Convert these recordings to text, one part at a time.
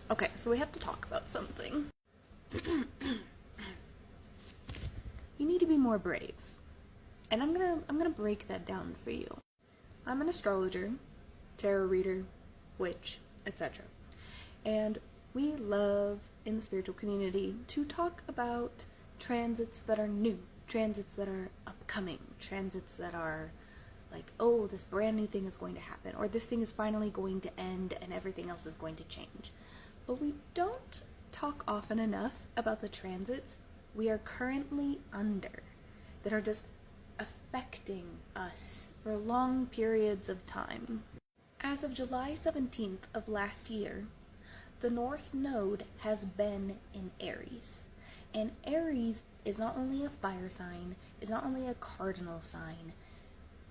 Okay, so we have to talk about something. You need to be more brave. And I'm gonna break that down for you. I'm an astrologer, tarot reader, witch, etc. And we love, in the spiritual community, to talk about transits that are new, transits that are upcoming, transits that are like, oh, this brand new thing is going to happen, or this thing is finally going to end and everything else is going to change. But we don't talk often enough about the transits we are currently under that are just affecting us for long periods of time. As of July 17th of last year, the North Node has been in Aries. And Aries is not only a fire sign, is not only a cardinal sign,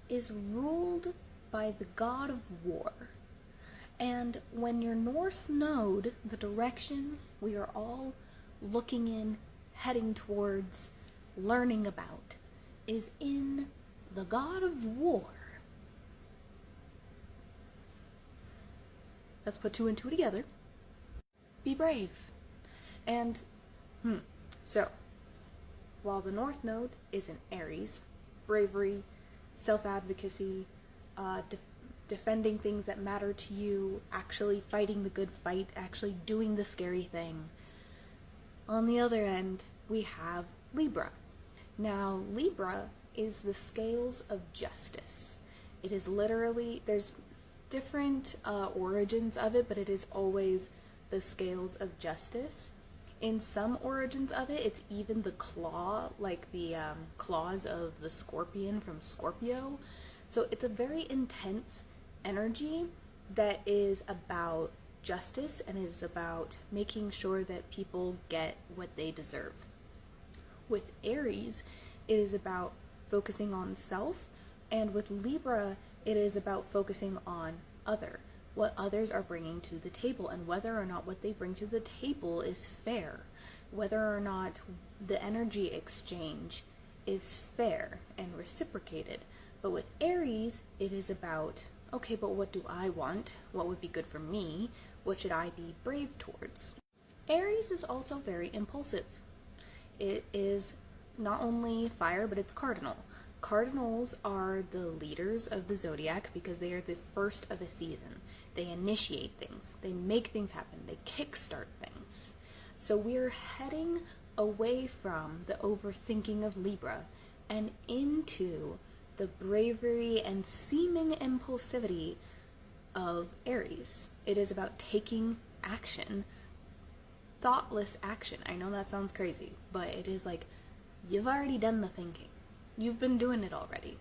is ruled by the god of war. And when your North Node, the direction we are all looking in, heading towards, learning about, is in the god of war. Let's put two and two together. Be brave. And, so, while the North Node is in Aries, bravery, self-advocacy, defending things that matter to you, actually fighting the good fight, actually doing the scary thing. On the other end, we have Libra. Now, Libra is the scales of justice. It is literally, there's different origins of it, but it is always the scales of justice. In some origins of it, it's even the claw, like the claws of the scorpion from Scorpio. So it's a very intense energy that is about justice and is about making sure that people get what they deserve. With Aries, it is about focusing on self, and with Libra, it is about focusing on other, what others are bringing to the table, and whether or not what they bring to the table is fair, whether or not the energy exchange is fair and reciprocated. But with Aries, it is about, okay, but what do I want? What would be good for me? What should I be brave towards? Aries is also very impulsive. It is not only fire, but it's cardinal. Cardinals are the leaders of the zodiac because they are the first of a season. They initiate things, they make things happen, they kickstart things. So we're heading away from the overthinking of Libra and into the bravery and seeming impulsivity of Aries. It is about taking action, thoughtless action. I know that sounds crazy, but it is like, you've already done the thinking. You've been doing it already.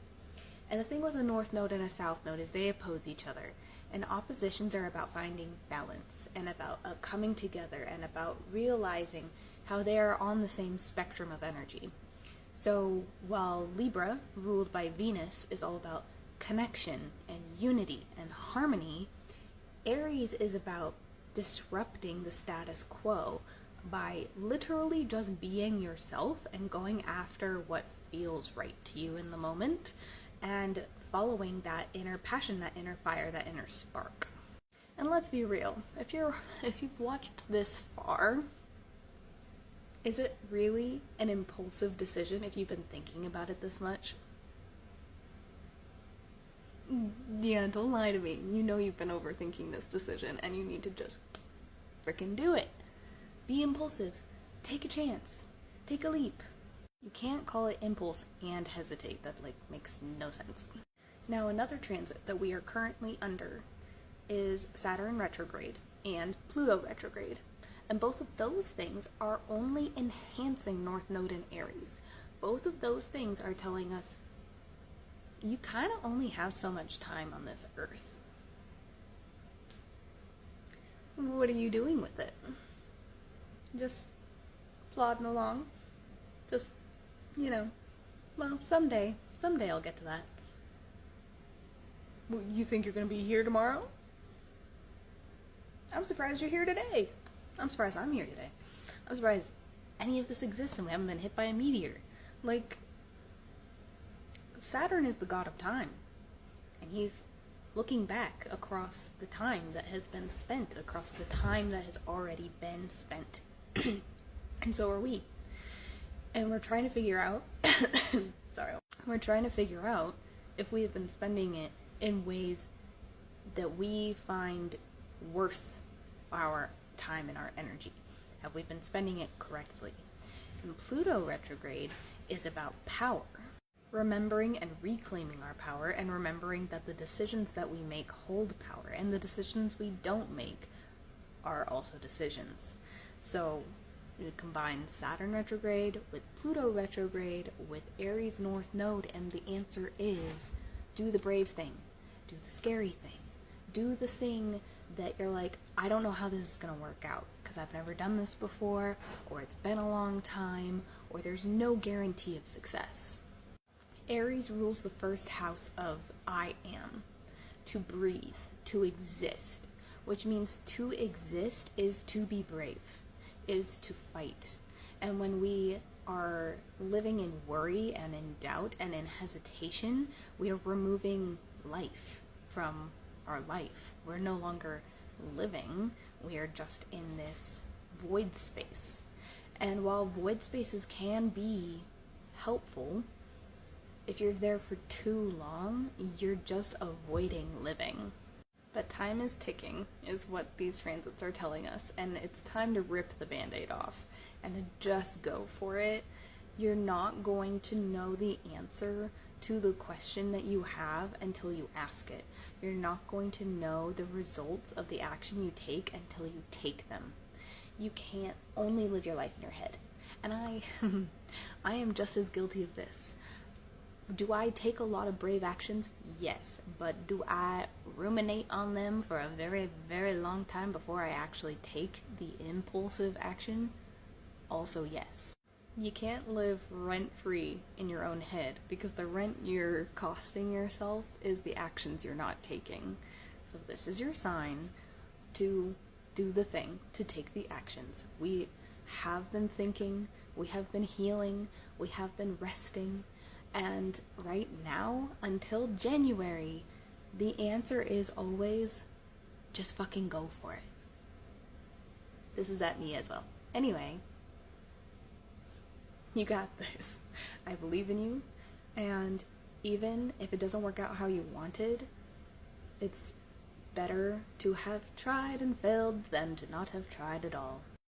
And the thing with a North Node and a South Node is they oppose each other. And oppositions are about finding balance and about coming together and about realizing how they are on the same spectrum of energy. So while Libra, ruled by Venus, is all about connection and unity and harmony, Aries is about disrupting the status quo by literally just being yourself and going after what feels right to you in the moment and following that inner passion, that inner fire, that inner spark. And let's be real, if you've watched this far, is it really an impulsive decision if you've been thinking about it this much? Yeah, don't lie to me. You know you've been overthinking this decision and you need to just freaking do it. Be impulsive. Take a chance. Take a leap. You can't call it impulse and hesitate. That makes no sense. Now, another transit that we are currently under is Saturn Retrograde and Pluto Retrograde. And both of those things are only enhancing North Node and Aries. Both of those things are telling us you kind of only have so much time on this earth. What are you doing with it? Just plodding along? Just, well, someday I'll get to that. Well, you think you're gonna be here tomorrow? I'm surprised you're here today. I'm surprised I'm here today. I'm surprised any of this exists and we haven't been hit by a meteor. Saturn is the god of time. And he's looking back across the time that has been spent, across the time that has already been spent. And so are we. And we're trying to figure out, we're trying to figure out if we have been spending it in ways that we find worth our time and our energy. Have we been spending it correctly? And Pluto retrograde is about power. Remembering and reclaiming our power, and remembering that the decisions that we make hold power, and the decisions we don't make are also decisions. So we combine Saturn retrograde with Pluto retrograde with Aries North Node, and the answer is do the brave thing, do the scary thing, do the thing that you're like, I don't know how this is gonna work out because I've never done this before, or it's been a long time, or there's no guarantee of success. Aries rules the first house of I am, to breathe, to exist, which means to exist is to be brave, is to fight. And when we are living in worry and in doubt and in hesitation, we are removing life from our life. We're no longer living, we are just in this void space. And while void spaces can be helpful, if you're there for too long, you're just avoiding living. But time is ticking, is what these transits are telling us, and it's time to rip the band-aid off and to just go for it. You're not going to know the answer to the question that you have until you ask it. You're not going to know the results of the action you take until you take them. You can't only live your life in your head. And I am just as guilty of this. Do I take a lot of brave actions? Yes. But do I ruminate on them for a very, very long time before I actually take the impulsive action? Also yes. You can't live rent-free in your own head, because the rent you're costing yourself is the actions you're not taking. So this is your sign to do the thing, to take the actions. We have been thinking, we have been healing, we have been resting, and right now, until January, the answer is always just fucking go for it. This is at me as well. Anyway, you got this. I believe in you, and even if it doesn't work out how you wanted, it's better to have tried and failed than to not have tried at all.